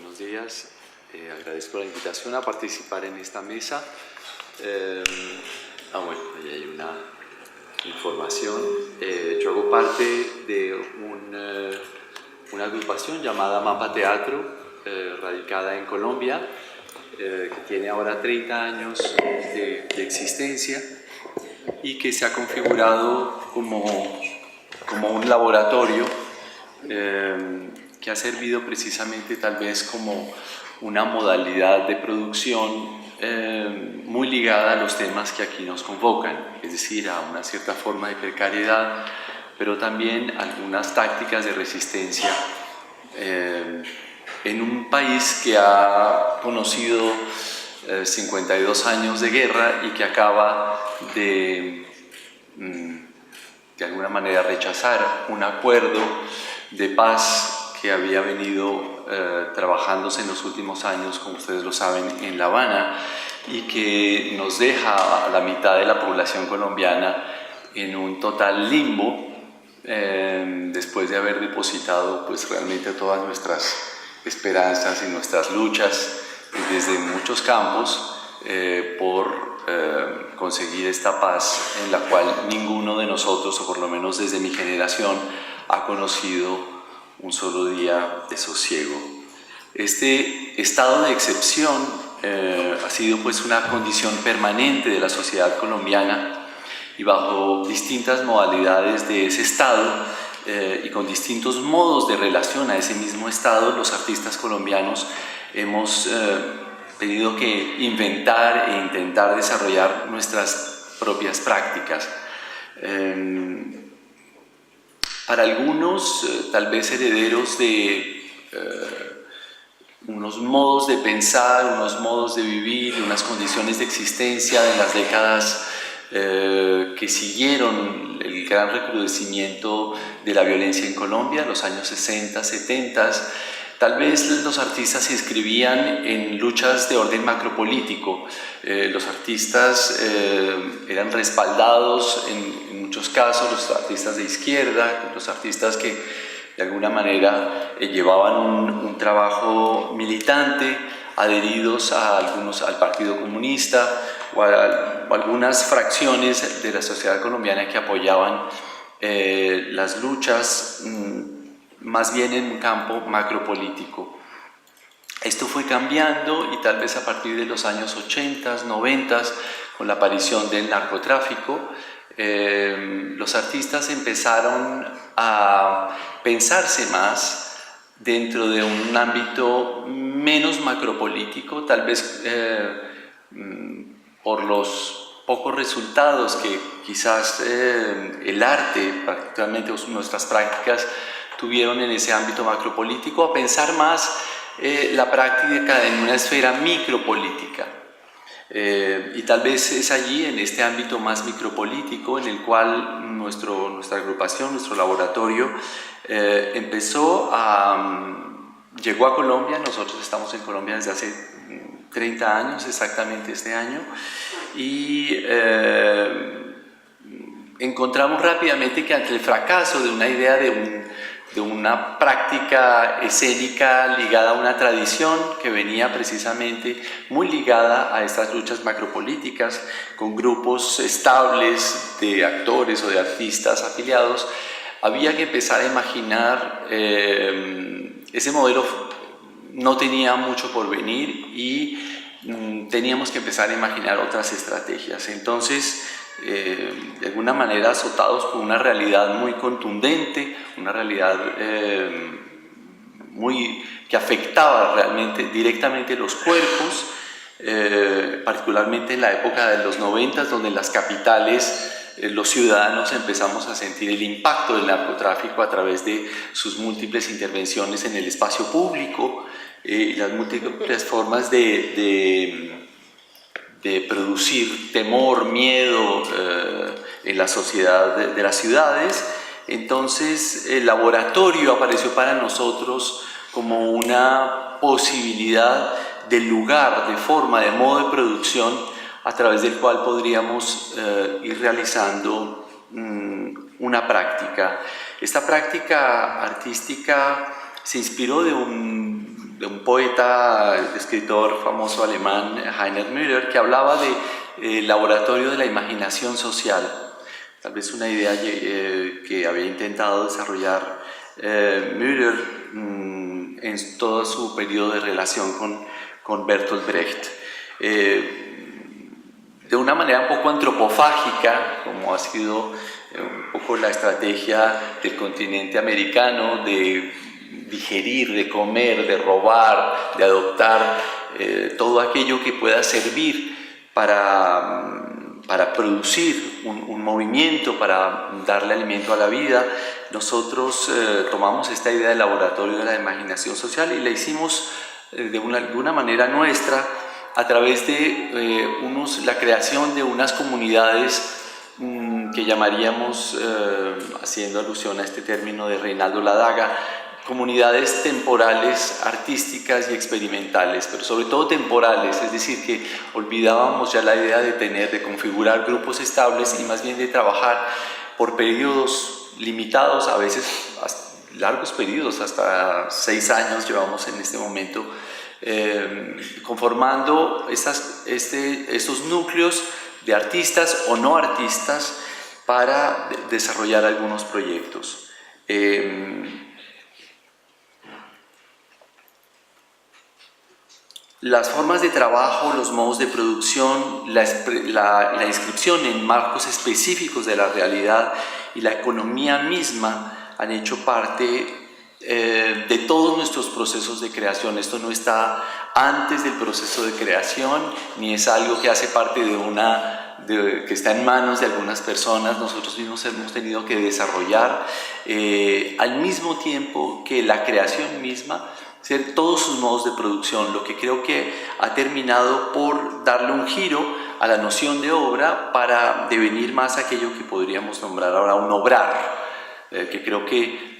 buenos días. Agradezco la invitación a participar en esta mesa. Bueno, ahí hay una información. Yo hago parte de una agrupación llamada Mapa Teatro, radicada en Colombia, que tiene ahora 30 años de existencia y que se ha configurado como un laboratorio que ha servido precisamente tal vez como una modalidad de producción muy ligada a los temas que aquí nos convocan, es decir, a una cierta forma de precariedad, pero también algunas tácticas de resistencia en un país que ha conocido 52 años de guerra y que acaba de alguna manera rechazar un acuerdo de paz que había venido trabajándose en los últimos años, como ustedes lo saben, en La Habana, y que nos deja a la mitad de la población colombiana en un total limbo, después de haber depositado pues realmente todas nuestras esperanzas y nuestras luchas desde muchos campos por conseguir esta paz en la cual ninguno de nosotros, o por lo menos desde mi generación, ha conocido un solo día de sosiego. Este estado de excepción ha sido pues una condición permanente de la sociedad colombiana, y bajo distintas modalidades de ese estado y con distintos modos de relación a ese mismo estado, los artistas colombianos hemos tenido que inventar e intentar desarrollar nuestras propias prácticas. Para algunos, tal vez herederos de unos modos de pensar, unos modos de vivir, unas condiciones de existencia de las décadas que siguieron el gran recrudecimiento de la violencia en Colombia, los años 60, 70. Tal vez los artistas se inscribían en luchas de orden macropolítico. Los artistas eran respaldados en muchos casos, los artistas de izquierda, los artistas que de alguna manera llevaban un trabajo militante, adheridos al Partido Comunista o a algunas fracciones de la sociedad colombiana que apoyaban las luchas más bien en un campo macropolítico. Esto fue cambiando, y tal vez a partir de los años 80, 90, con la aparición del narcotráfico, los artistas empezaron a pensarse más dentro de un ámbito menos macropolítico, tal vez por los pocos resultados que quizás el arte, particularmente nuestras prácticas, tuvieron en ese ámbito macropolítico, a pensar más la práctica en una esfera micropolítica. Y tal vez es allí, en este ámbito más micropolítico, en el cual nuestra agrupación, nuestro laboratorio, llegó a Colombia. Nosotros estamos en Colombia desde hace 30 años, exactamente este año, y encontramos rápidamente que ante el fracaso de una idea de una práctica escénica ligada a una tradición que venía precisamente muy ligada a estas luchas macropolíticas, con grupos estables de actores o de artistas afiliados, había que empezar a imaginar, ese modelo no tenía mucho por venir y teníamos que empezar a imaginar otras estrategias. Entonces, de alguna manera azotados por una realidad muy contundente, una realidad que afectaba realmente directamente los cuerpos, particularmente en la época de los 90, donde en las capitales los ciudadanos empezamos a sentir el impacto del narcotráfico a través de sus múltiples intervenciones en el espacio público, las múltiples formas de producir temor, miedo en la sociedad de las ciudades. Entonces el laboratorio apareció para nosotros como una posibilidad de lugar, de forma, de modo de producción a través del cual podríamos ir realizando una práctica. Esta práctica artística se inspiró de un un poeta, escritor famoso alemán, Heiner Müller, que hablaba de laboratorio de la imaginación social. Tal vez una idea que había intentado desarrollar Müller en todo su periodo de relación con Bertolt Brecht. De una manera un poco antropofágica, como ha sido un poco la estrategia del continente americano de digerir, de comer, de robar, de adoptar todo aquello que pueda servir para producir un movimiento, para darle alimento a la vida. Nosotros tomamos esta idea del laboratorio de la imaginación social y la hicimos de una manera nuestra a través de la creación de unas comunidades que llamaríamos, haciendo alusión a este término de Reinaldo Ladaga, comunidades temporales, artísticas y experimentales, pero sobre todo temporales, es decir, que olvidábamos ya la idea de configurar grupos estables y más bien de trabajar por periodos limitados, a veces largos periodos, hasta 6 años llevamos en este momento, conformando estos núcleos de artistas o no artistas para desarrollar algunos proyectos. Las formas de trabajo, los modos de producción, la inscripción en marcos específicos de la realidad y la economía misma han hecho parte de todos nuestros procesos de creación. Esto no está antes del proceso de creación, ni es algo que hace parte que está en manos de algunas personas. Nosotros mismos hemos tenido que desarrollar al mismo tiempo que la creación misma, todos sus modos de producción, lo que creo que ha terminado por darle un giro a la noción de obra para devenir más aquello que podríamos nombrar ahora un obrar, que creo que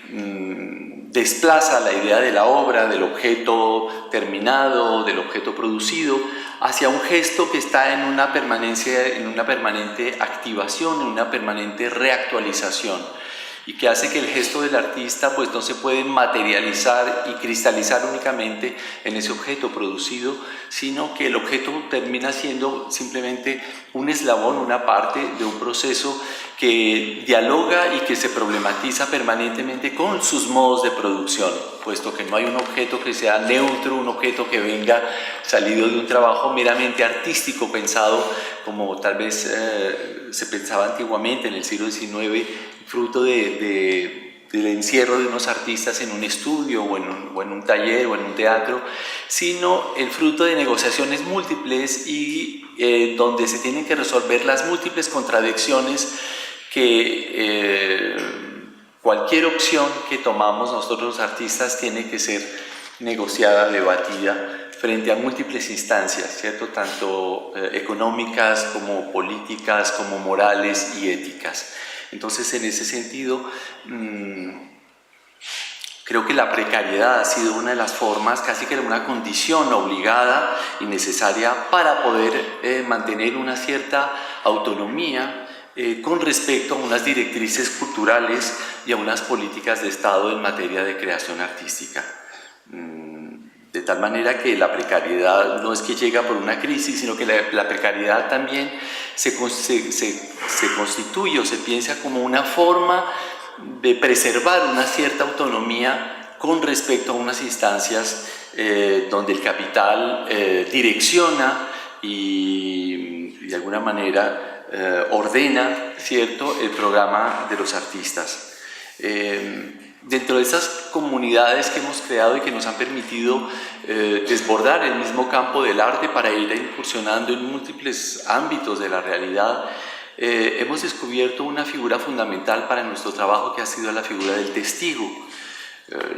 desplaza la idea de la obra, del objeto terminado, del objeto producido, hacia un gesto que está en una permanente activación, en una permanente reactualización, y que hace que el gesto del artista pues no se puede materializar y cristalizar únicamente en ese objeto producido, sino que el objeto termina siendo simplemente un eslabón, una parte de un proceso que dialoga y que se problematiza permanentemente con sus modos de producción, puesto que no hay un objeto que sea neutro, un objeto que venga salido de un trabajo meramente artístico pensado como tal vez se pensaba antiguamente en el siglo XIX, fruto del encierro de unos artistas en un estudio o en un taller o en un teatro, sino el fruto de negociaciones múltiples y donde se tienen que resolver las múltiples contradicciones que cualquier opción que tomamos nosotros los artistas tiene que ser negociada, debatida frente a múltiples instancias, ¿cierto? Tanto económicas como políticas, como morales y éticas. Entonces, en ese sentido, creo que la precariedad ha sido una de las formas, casi que una condición obligada y necesaria para poder mantener una cierta autonomía con respecto a unas directrices culturales y a unas políticas de Estado en materia de creación artística. De tal manera que la precariedad no es que llega por una crisis, sino que la precariedad también se constituye o se piensa como una forma de preservar una cierta autonomía con respecto a unas instancias donde el capital direcciona y de alguna manera ordena, ¿cierto?, el programa de los artistas. Dentro de esas comunidades que hemos creado y que nos han permitido desbordar el mismo campo del arte para ir incursionando en múltiples ámbitos de la realidad, hemos descubierto una figura fundamental para nuestro trabajo que ha sido la figura del testigo.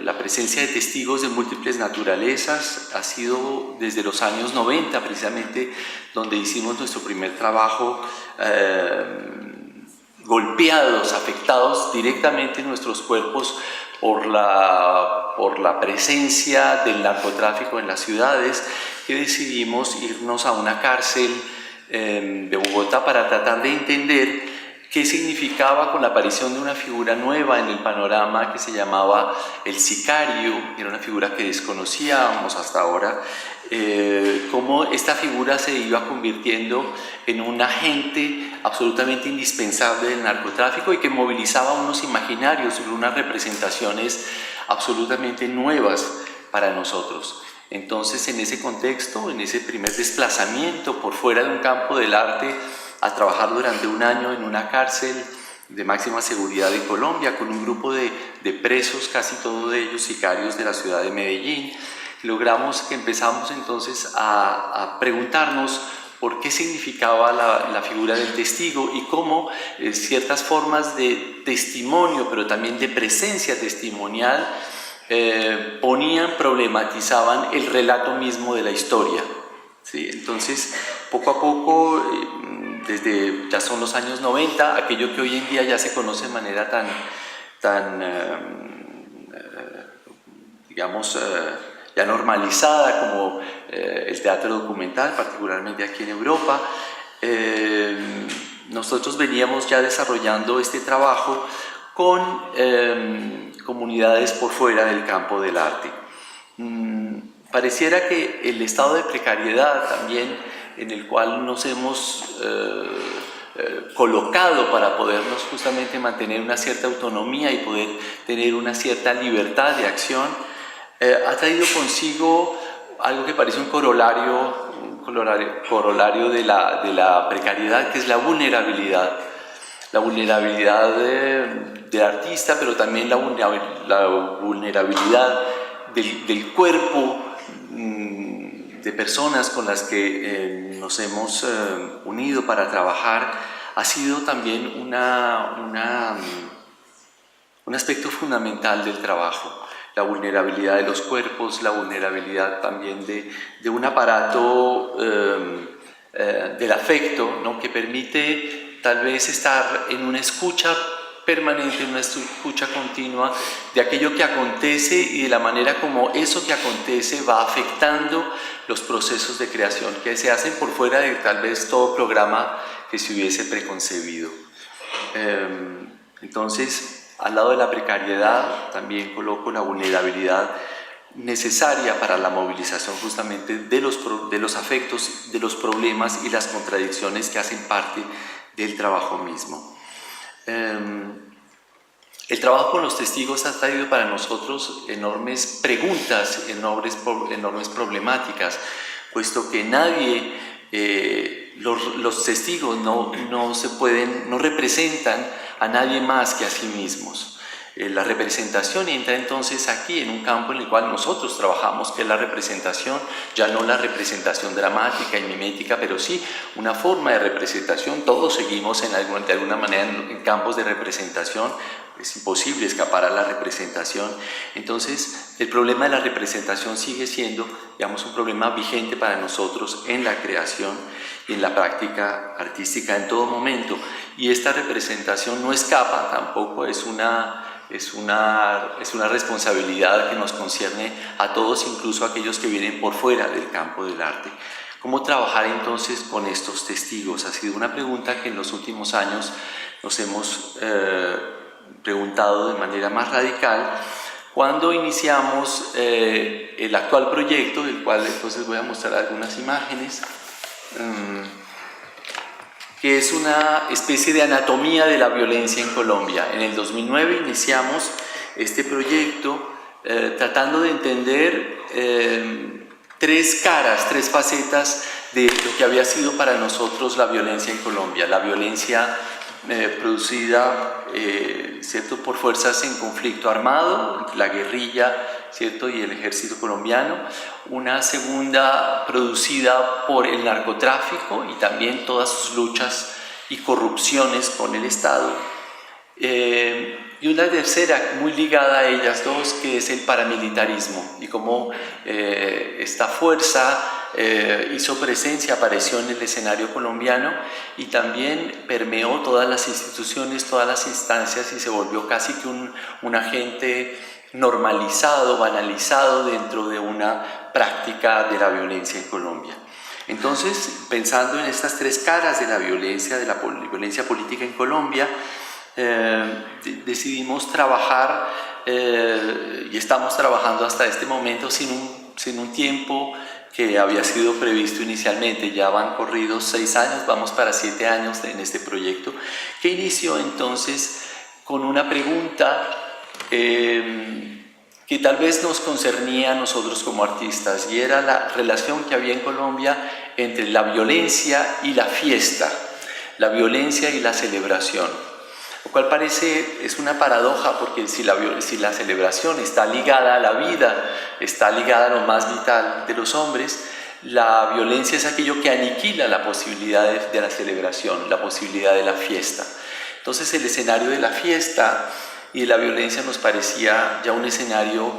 La presencia de testigos de múltiples naturalezas ha sido desde los años 90 precisamente donde hicimos nuestro primer trabajo, golpeados, afectados directamente en nuestros cuerpos por la presencia del narcotráfico en las ciudades, que decidimos irnos a una cárcel de Bogotá para tratar de entender qué significaba con la aparición de una figura nueva en el panorama que se llamaba el sicario, era una figura que desconocíamos hasta ahora, cómo esta figura se iba convirtiendo en un agente absolutamente indispensable del narcotráfico y que movilizaba unos imaginarios, unas representaciones absolutamente nuevas para nosotros. Entonces, en ese contexto, en ese primer desplazamiento por fuera de un campo del arte, a trabajar durante un año en una cárcel de máxima seguridad de Colombia, con un grupo de presos, casi todos ellos sicarios de la ciudad de Medellín, empezamos entonces a preguntarnos por qué significaba la figura del testigo y cómo ciertas formas de testimonio, pero también de presencia testimonial, problematizaban el relato mismo de la historia. ¿Sí? Entonces, poco a poco, desde ya son los años 90, aquello que hoy en día ya se conoce de manera digamos, ya normalizada como el teatro documental, particularmente aquí en Europa, nosotros veníamos ya desarrollando este trabajo con comunidades por fuera del campo del arte. Pareciera que el estado de precariedad también en el cual nos hemos colocado para podernos justamente mantener una cierta autonomía y poder tener una cierta libertad de acción, ha traído consigo algo que parece un corolario de la precariedad, que es la vulnerabilidad. La vulnerabilidad del artista, pero también la vulnerabilidad del cuerpo de personas con las que nos hemos unido para trabajar, ha sido también un aspecto fundamental del trabajo. La vulnerabilidad de los cuerpos, la vulnerabilidad también de un aparato del afecto, ¿no? Que permite tal vez estar en una escucha permanente, en una escucha continua de aquello que acontece y de la manera como eso que acontece va afectando los procesos de creación que se hacen por fuera de tal vez todo programa que se hubiese preconcebido. Entonces, al lado de la precariedad también coloco la vulnerabilidad necesaria para la movilización justamente de los afectos, de los problemas y las contradicciones que hacen parte del trabajo mismo. El trabajo con los testigos ha traído para nosotros enormes preguntas, enormes problemáticas, puesto que nadie, los testigos no representan a nadie más que a sí mismos. La representación entra entonces aquí en un campo en el cual nosotros trabajamos, que es la representación, ya no la representación dramática y mimética, pero sí una forma de representación. Todos seguimos de alguna manera en campos de representación, es imposible escapar a la representación. Entonces, el problema de la representación sigue siendo, digamos, un problema vigente para nosotros en la creación y en la práctica artística en todo momento. Y esta representación no escapa, tampoco es una responsabilidad que nos concierne a todos, incluso a aquellos que vienen por fuera del campo del arte. ¿Cómo trabajar entonces con estos testigos? Ha sido una pregunta que en los últimos años nos hemos preguntado de manera más radical cuando iniciamos el actual proyecto, del cual entonces voy a mostrar algunas imágenes, que es una especie de anatomía de la violencia en Colombia. En el 2009 iniciamos este proyecto tratando de entender tres facetas de lo que había sido para nosotros la violencia en Colombia. La violencia producida ¿cierto? Por fuerzas en conflicto armado, la guerrilla, ¿cierto? Y el ejército colombiano. Una segunda producida por el narcotráfico y también todas sus luchas y corrupciones con el Estado. Y una tercera muy ligada a ellas dos, que es el paramilitarismo y cómo esta fuerza hizo presencia, apareció en el escenario colombiano y también permeó todas las instituciones, todas las instancias y se volvió casi que un agente normalizado, banalizado dentro de una práctica de la violencia en Colombia. Entonces, pensando en estas tres caras de la violencia política en Colombia, decidimos trabajar y estamos trabajando hasta este momento sin un tiempo que había sido previsto inicialmente. Ya van corridos 6 años, vamos para 7 años en este proyecto, que inició entonces con una pregunta que tal vez nos concernía a nosotros como artistas, y era la relación que había en Colombia entre la violencia y la fiesta, la violencia y la celebración. Lo cual es una paradoja, porque si la celebración está ligada a la vida, está ligada a lo más vital de los hombres, la violencia es aquello que aniquila la posibilidad de la celebración, la posibilidad de la fiesta. Entonces el escenario de la fiesta y de la violencia nos parecía ya un escenario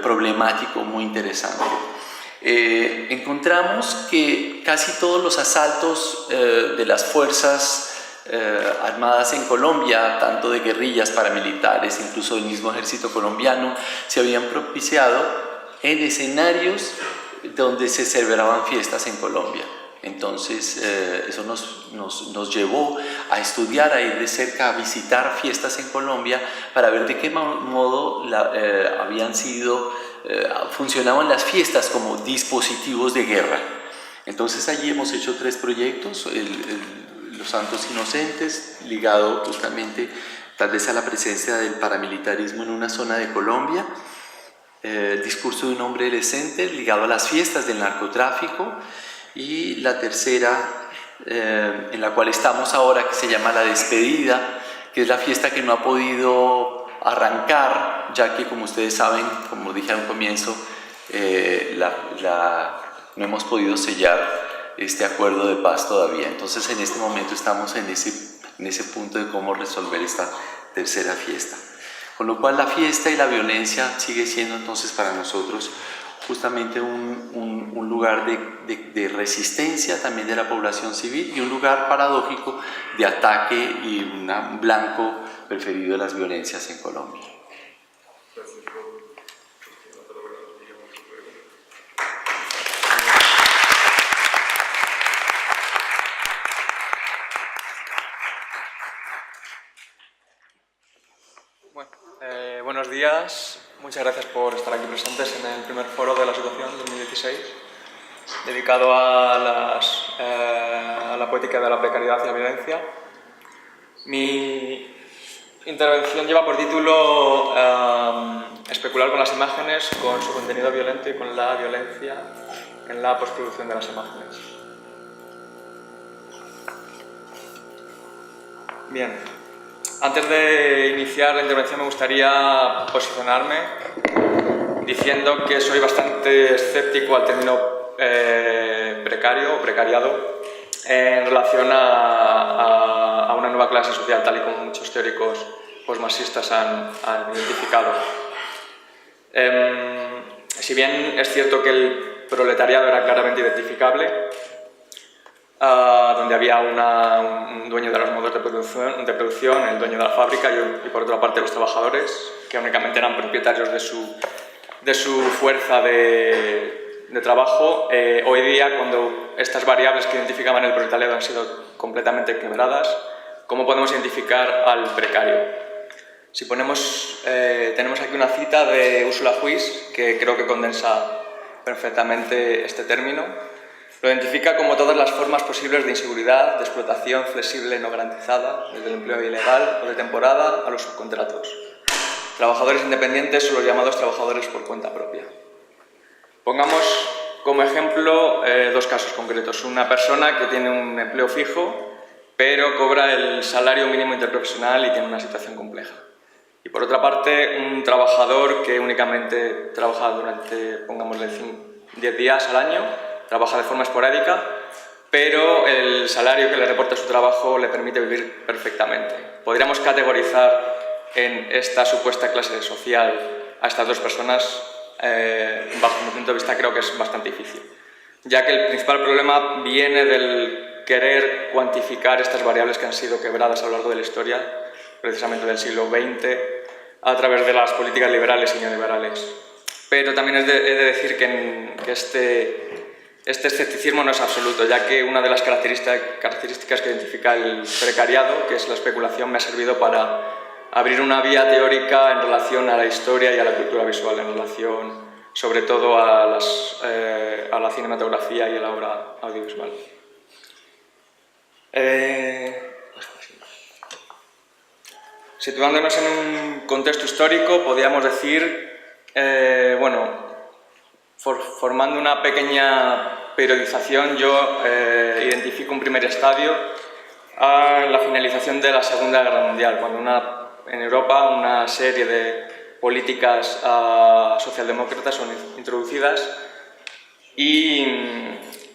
problemático muy interesante. Encontramos que casi todos los asaltos de las fuerzas armadas en Colombia, tanto de guerrillas, paramilitares, incluso del mismo ejército colombiano, se habían propiciado en escenarios donde se celebraban fiestas en Colombia. Entonces eso nos llevó a estudiar, a ir de cerca, a visitar fiestas en Colombia para ver de qué modo funcionaban las fiestas como dispositivos de guerra. Entonces allí hemos hecho 3 proyectos, Los Santos Inocentes, ligado justamente tal vez a la presencia del paramilitarismo en una zona de Colombia, Discurso de un hombre decente, ligado a las fiestas del narcotráfico, y la tercera, en la cual estamos ahora, que se llama La Despedida, que es la fiesta que no ha podido arrancar, ya que, como ustedes saben, como dije al comienzo, no hemos podido sellar este acuerdo de paz todavía. Entonces en este momento estamos en ese punto de cómo resolver esta tercera fiesta. Con lo cual la fiesta y la violencia sigue siendo entonces para nosotros justamente un lugar de resistencia también de la población civil, y un lugar paradójico de ataque y un blanco preferido de las violencias en Colombia. Buenos días, muchas gracias por estar aquí presentes en el primer foro de la situación 2016, dedicado a la poética de la precariedad y la violencia. Mi intervención lleva por título especular con las imágenes, con su contenido violento y con la violencia en la postproducción de las imágenes. Bien. Antes de iniciar la intervención me gustaría posicionarme diciendo que soy bastante escéptico al término precario o precariado en relación a una nueva clase social, tal y como muchos teóricos postmarxistas han identificado. Si bien es cierto que el proletariado era claramente identificable, donde había un dueño de los modos de producción, el dueño de la fábrica, y por otra parte los trabajadores, que únicamente eran propietarios de su fuerza de trabajo. Hoy día, cuando estas variables que identificaban el proletariado han sido completamente quebradas, ¿cómo podemos identificar al precario? Si tenemos aquí una cita de Ursula Huis, que creo que condensa perfectamente este término. Lo identifica como todas las formas posibles de inseguridad, de explotación flexible no garantizada, desde el empleo ilegal o de temporada a los subcontratos. Trabajadores independientes son los llamados trabajadores por cuenta propia. Pongamos como ejemplo 2 casos concretos. Una persona que tiene un empleo fijo, pero cobra el salario mínimo interprofesional y tiene una situación compleja. Y por otra parte, un trabajador que únicamente trabaja durante, pongámosle, 10 días al año, trabaja de forma esporádica, pero el salario que le reporta su trabajo le permite vivir perfectamente. Podríamos categorizar en esta supuesta clase social a estas 2 personas. Bajo mi punto de vista creo que es bastante difícil, ya que el principal problema viene del querer cuantificar estas variables que han sido quebradas a lo largo de la historia, precisamente del siglo XX, a través de las políticas liberales y neoliberales. Pero también he de decir que este escepticismo no es absoluto, ya que una de las características que identifica el precariado, que es la especulación, me ha servido para abrir una vía teórica en relación a la historia y a la cultura visual, en relación sobre todo a la cinematografía y a la obra audiovisual. Situándonos en un contexto histórico, podríamos decir, formando una pequeña periodización, yo identifico un primer estadio a la finalización de la Segunda Guerra Mundial, cuando en Europa una serie de políticas socialdemócratas son introducidas y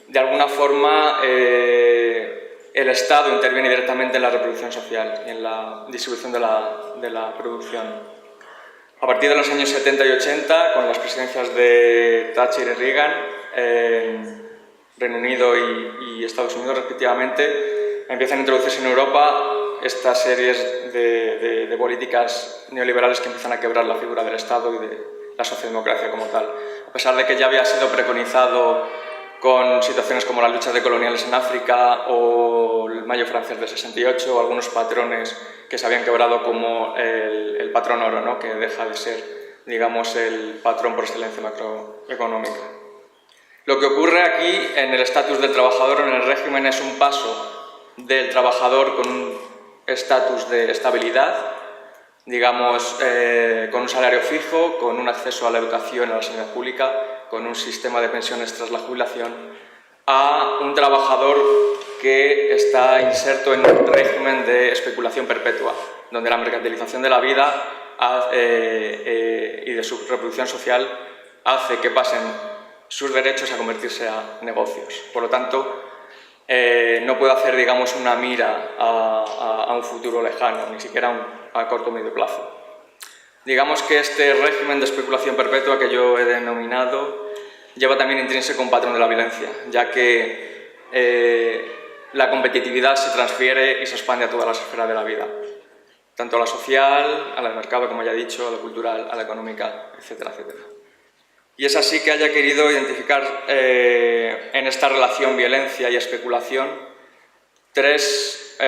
de alguna forma el Estado interviene directamente en la reproducción social y en la distribución de la producción. A partir de los años 70 y 80, con las presidencias de Thatcher y Reagan, Reino Unido y Estados Unidos respectivamente, empiezan a introducirse en Europa estas series de políticas neoliberales que empiezan a quebrar la figura del Estado y de la socialdemocracia como tal. A pesar de que ya había sido preconizado con situaciones como las luchas de coloniales en África o el Mayo francés del 68 o algunos patrones que se habían quebrado como el patrón oro, ¿no? Que deja de ser, digamos, el patrón por excelencia macroeconómica. Lo que ocurre aquí en el estatus del trabajador en el régimen es un paso del trabajador con un estatus de estabilidad, digamos, con un salario fijo, con un acceso a la educación y a la sanidad pública, con un sistema de pensiones tras la jubilación, a un trabajador que está inserto en un régimen de especulación perpetua, donde la mercantilización de la vida y de su reproducción social hace que pasen sus derechos a convertirse a negocios. Por lo tanto, no puede hacer, digamos, una mira a un futuro lejano, ni siquiera a corto o medio plazo. Digamos que este régimen de especulación perpetua que yo he denominado lleva también intrínseco un patrón de la violencia, ya que la competitividad se transfiere y se expande a todas las esferas de la vida, tanto a la social, a la de mercado, como ya he dicho, a la cultural, a la económica, etcétera, etcétera. Y es así que haya querido identificar en esta relación violencia y especulación tres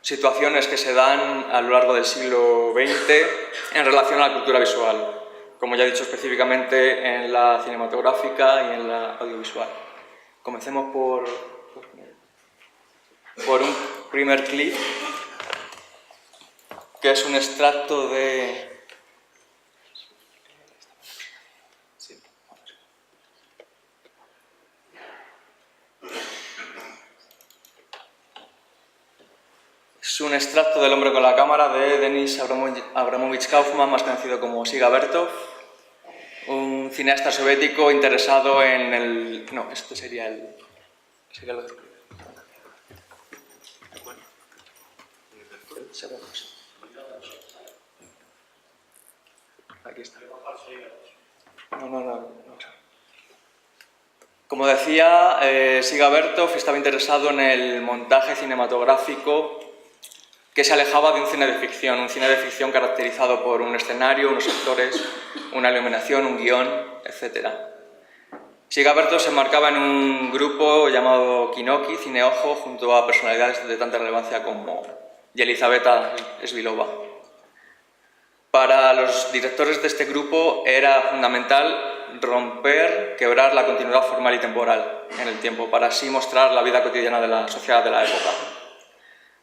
situaciones que se dan a lo largo del siglo XX en relación a la cultura visual, como ya he dicho específicamente en la cinematográfica y en la audiovisual. Comencemos por un primer clip, que es un extracto de... Es un extracto del Hombre con la cámara de Denis Abramovich Kauffman, más conocido como Siga Bertov, un cineasta soviético interesado en el... No, esto sería el... Sería lo de... Aquí está. No. Como decía, Siga Bertov estaba interesado en el montaje cinematográfico que se alejaba de un cine de ficción caracterizado por un escenario, unos actores, una iluminación, un guión, etc. Siga Bertov se enmarcaba en un grupo llamado Kinoki, Cineojo, junto a personalidades de tanta relevancia como Yelizaveta Svilova. Para los directores de este grupo era fundamental quebrar la continuidad formal y temporal en el tiempo, para así mostrar la vida cotidiana de la sociedad de la época.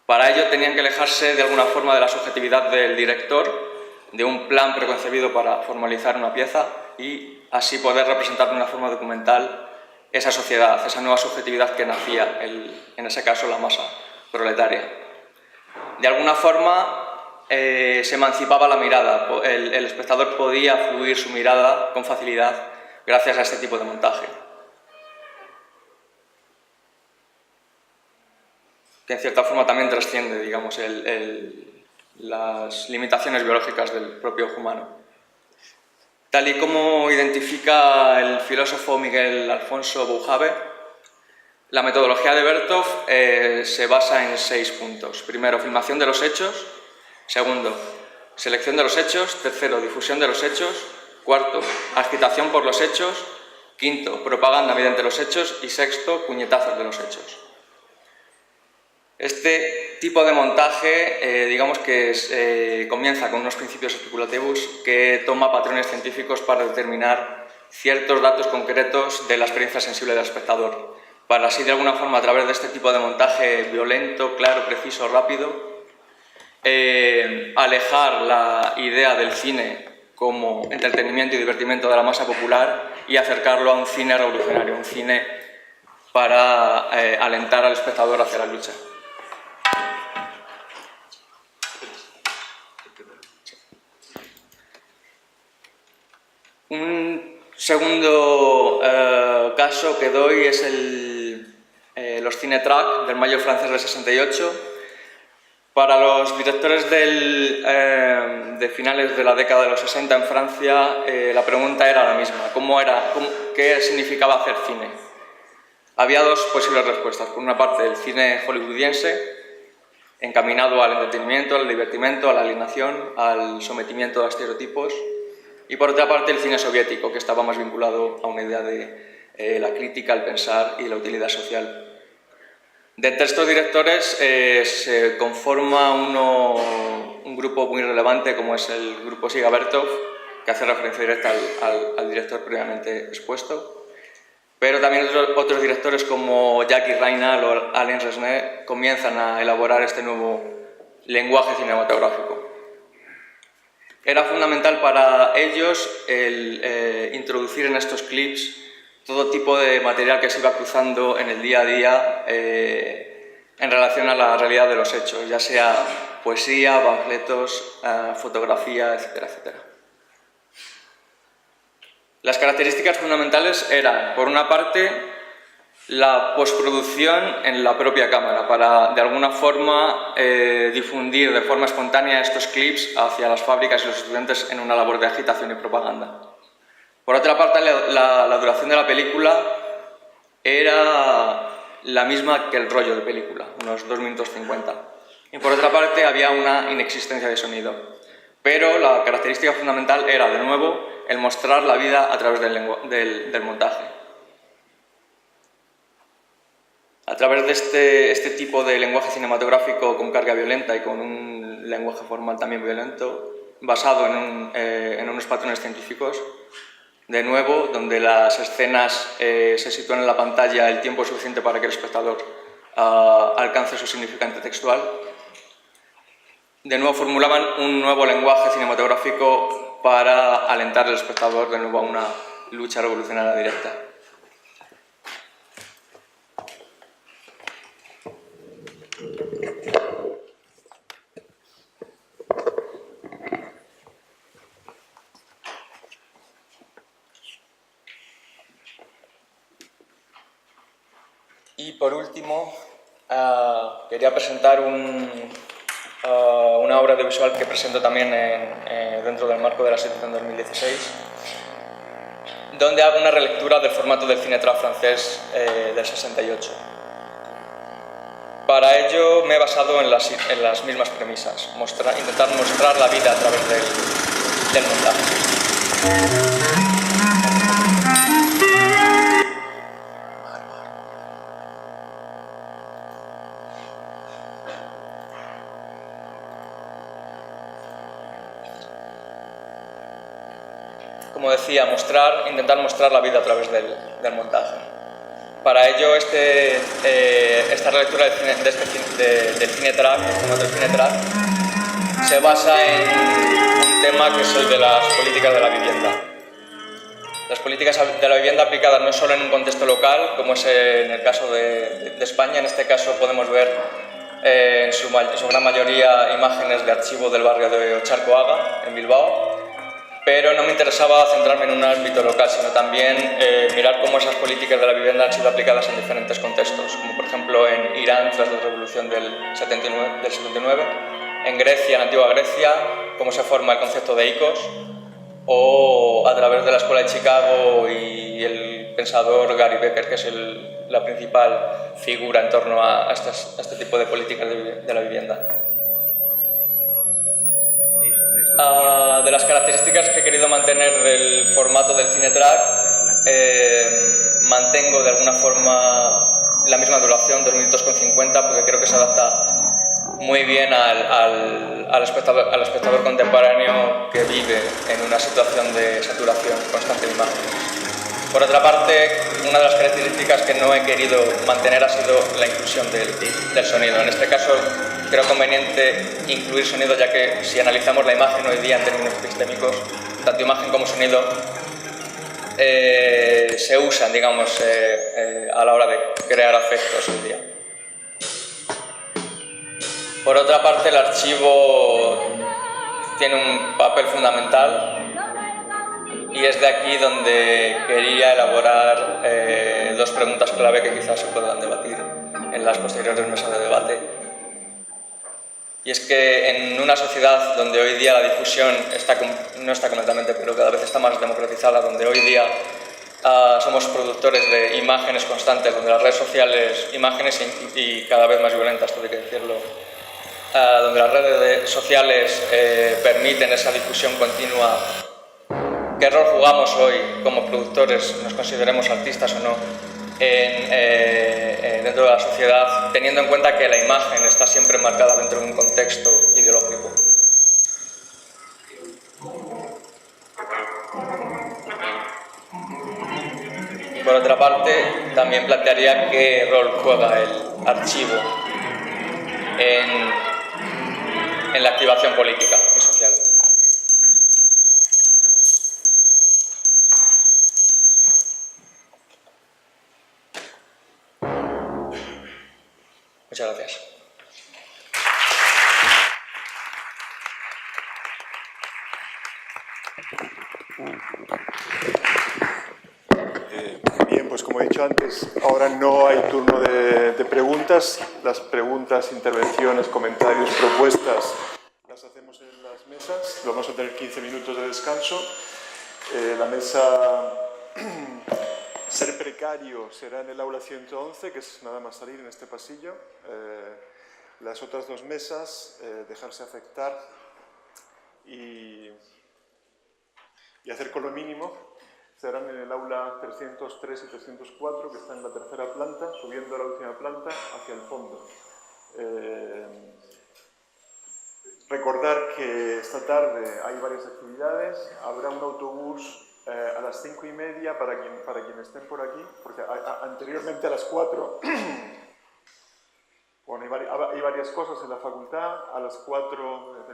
Para ello tenían que alejarse de alguna forma de la subjetividad del director, de un plan preconcebido para formalizar una pieza y así poder representar de una forma documental esa sociedad, esa nueva subjetividad que nacía, en ese caso la masa proletaria. De alguna forma se emancipaba la mirada, el espectador podía fluir su mirada con facilidad gracias a este tipo de montaje, que en cierta forma también trasciende, digamos, las limitaciones biológicas del propio ojo humano. Tal y como identifica el filósofo Miguel Alfonso Boujave, la metodología de Bertov se basa en 6 puntos. Primero, filmación de los hechos. Segundo, selección de los hechos. Tercero, difusión de los hechos. Cuarto, agitación por los hechos. Quinto, propaganda mediante los hechos. Y sexto, puñetazos de los hechos. Este tipo de montaje, digamos que comienza con unos principios especulativos que toma patrones científicos para determinar ciertos datos concretos de la experiencia sensible del espectador, para así de alguna forma, a través de este tipo de montaje violento, claro, preciso, rápido, alejar la idea del cine como entretenimiento y divertimento de la masa popular y acercarlo a un cine revolucionario, un cine para alentar al espectador hacia la lucha. Un segundo caso que doy es los cinetrack del mayo francés del 68. Para los directores de finales de la década de los 60 en Francia, la pregunta era la misma: ¿qué significaba hacer cine? Había dos posibles respuestas. Por una parte, el cine hollywoodiense, encaminado al entretenimiento, al divertimento, a la alienación, al sometimiento a estereotipos. Y por otra parte, el cine soviético, que estaba más vinculado a una idea de la crítica, el pensar y la utilidad social. De entre estos directores se conforma un grupo muy relevante, como es el grupo Siga Bertov, que hace referencia directa al director previamente expuesto. Pero también otros directores como Jacques Reinal o Alain Resnais comienzan a elaborar este nuevo lenguaje cinematográfico. Era fundamental para ellos el introducir en estos clips todo tipo de material que se iba cruzando en el día a día en relación a la realidad de los hechos, ya sea poesía, panfletos, fotografía, etcétera, etcétera. Las características fundamentales eran, por una parte, la postproducción en la propia cámara, para de alguna forma difundir de forma espontánea estos clips hacia las fábricas y los estudiantes en una labor de agitación y propaganda. Por otra parte, la duración de la película era la misma que el rollo de película, unos 2 minutos 50. Y por otra parte, había una inexistencia de sonido. Pero la característica fundamental era, de nuevo, el mostrar la vida a través del montaje. A través de este tipo de lenguaje cinematográfico con carga violenta y con un lenguaje formal también violento, basado en unos patrones científicos, de nuevo, donde las escenas se sitúan en la pantalla el tiempo suficiente para que el espectador alcance su significante textual, de nuevo formulaban un nuevo lenguaje cinematográfico para alentar al espectador de nuevo a una lucha revolucionaria directa. Y por último, quería presentar una obra audiovisual que presento también dentro del marco de la sección 2016, donde hago una relectura del formato del cinetrack francés del 68. Para ello me he basado en las mismas premisas, intentar mostrar la vida a través del montaje. Como decía, intentar mostrar la vida a través del montaje. Para ello, esta relectura del cinetrack, del formato del cinetrack, se basa en un tema que es el de las políticas de la vivienda. Las políticas de la vivienda aplicadas no solo en un contexto local, como es en el caso de España. En este caso podemos ver en su gran mayoría imágenes de archivo del barrio de Ocharcoaga, en Bilbao. Pero no me interesaba centrarme en un ámbito local, sino también mirar cómo esas políticas de la vivienda han sido aplicadas en diferentes contextos, como por ejemplo en Irán tras la revolución del 79, en Grecia, en antigua Grecia, cómo se forma el concepto de ICOS, o a través de la Escuela de Chicago y el pensador Gary Becker, que es la principal figura en torno a este tipo de políticas de la vivienda. De las características que he querido mantener del formato del cinetrack mantengo de alguna forma la misma duración, 2 minutos con 50, porque creo que se adapta muy bien al espectador contemporáneo que vive en una situación de saturación constante de imágenes. Por otra parte, una de las características que no he querido mantener ha sido la inclusión del sonido. En este caso, creo conveniente incluir sonido, ya que si analizamos la imagen hoy día en términos epistémicos, tanto imagen como sonido se usan, digamos, a la hora de crear afectos hoy día. Por otra parte, el archivo tiene un papel fundamental y es de aquí donde quería elaborar 2 preguntas clave que quizás se puedan debatir en las posteriores mesas de debate. Y es que en una sociedad donde hoy día la difusión no está completamente, pero cada vez está más democratizada, donde hoy día somos productores de imágenes constantes, donde las redes sociales, imágenes y cada vez más violentas, todo hay que decirlo, donde las redes sociales permiten esa difusión continua. ¿Qué rol jugamos hoy como productores, nos consideremos artistas o no, dentro de la sociedad, teniendo en cuenta que la imagen está siempre marcada dentro de un contexto ideológico? Y por otra parte, también plantearía qué rol juega el archivo en la activación política y social. Muchas gracias. Bien, pues como he dicho antes, ahora no hay turno de preguntas. Las preguntas, intervenciones, comentarios, propuestas las hacemos en las mesas. Vamos a tener 15 minutos de descanso. La mesa Ser precario será en el aula 111, que es nada más salir en este pasillo. Las otras 2 mesas, dejarse afectar y hacer con lo mínimo, serán en el aula 303 y 304, que está en la 3ª planta, subiendo a la última planta hacia el fondo. Recordar que esta tarde hay varias actividades, habrá un autobús a las 5:30 para quienes estén por aquí, porque anteriormente a las 4, bueno, hay varias cosas en la facultad. A las 4,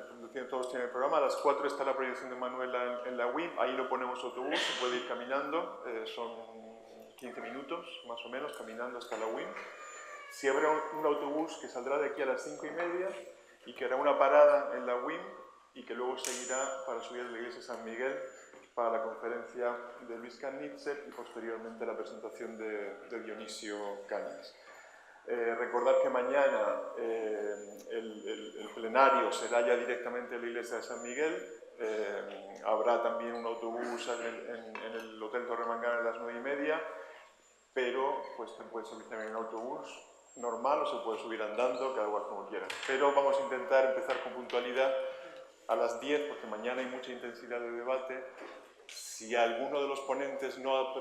todos tienen el programa, a las 4 está la proyección de Manuela en la WIM, ahí no ponemos autobús, se puede ir caminando, son 15 minutos más o menos caminando hasta la WIM. Si habrá un autobús que saldrá de aquí a las 5:30 y que hará una parada en la WIM y que luego seguirá para subir a la iglesia de San Miguel para la conferencia de Luis Canitzer y posteriormente la presentación de Dionisio Cañas. Recordar que mañana el plenario será ya directamente en la iglesia de San Miguel. Habrá también un autobús en el Hotel Torremangana a las 9:30, pero pues se puede subir también en autobús normal o se puede subir andando, cada cual como quiera. Pero vamos a intentar empezar con puntualidad a las 10, porque mañana hay mucha intensidad de debate. Si alguno de los ponentes no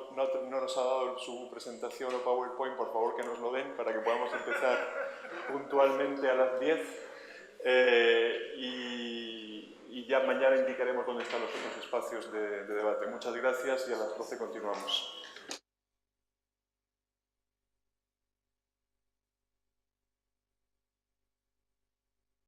nos ha dado su presentación o PowerPoint, por favor que nos lo den para que podamos empezar puntualmente a las 10. Y ya mañana indicaremos dónde están los otros espacios de debate. Muchas gracias y a las 12 continuamos.